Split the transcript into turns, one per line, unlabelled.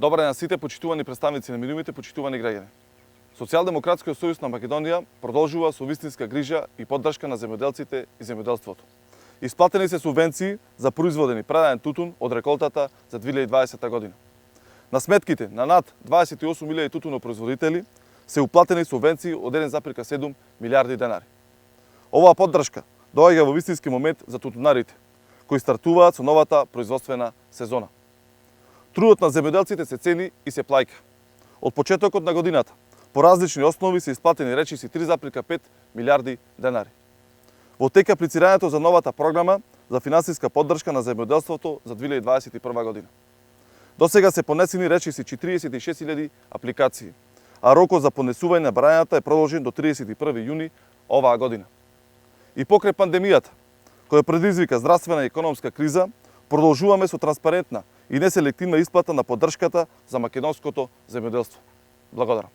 Добар ден на сите почитувани представници на минувите, почитувани граѓани. Социјалдемократскиот сојуз на Македонија продолжува со вистинска грижа и поддршка на земјоделците и земјоделството. Исплатени се субвенции за производен и предаден тутун од реколтата за 2020 година. На сметките на над 28.000 тутунопроизводители се уплатени субвенции од 1,7 милиарди денари. Оваа поддршка доаѓа во вистински момент за тутунарите, кои стартуваат со новата производствена сезона. Трудот на земјоделците се цени и се плаќа. Од почетокот на годината, по различни основи се исплатени речиси 3,5 милиарди денари. Во тек аплицирањето за новата програма за финансиска поддршка на земјоделството за 2021 година. До сега се понесени речиси 46.000 апликации, а рокот за понесување на барањата е продолжен до 31 јуни оваа година. И покрај пандемијата, која предизвика здравствена и економска криза, продолжуваме со транспарентна и неселективна исплата на поддршката за македонското земјоделство. Благодарам.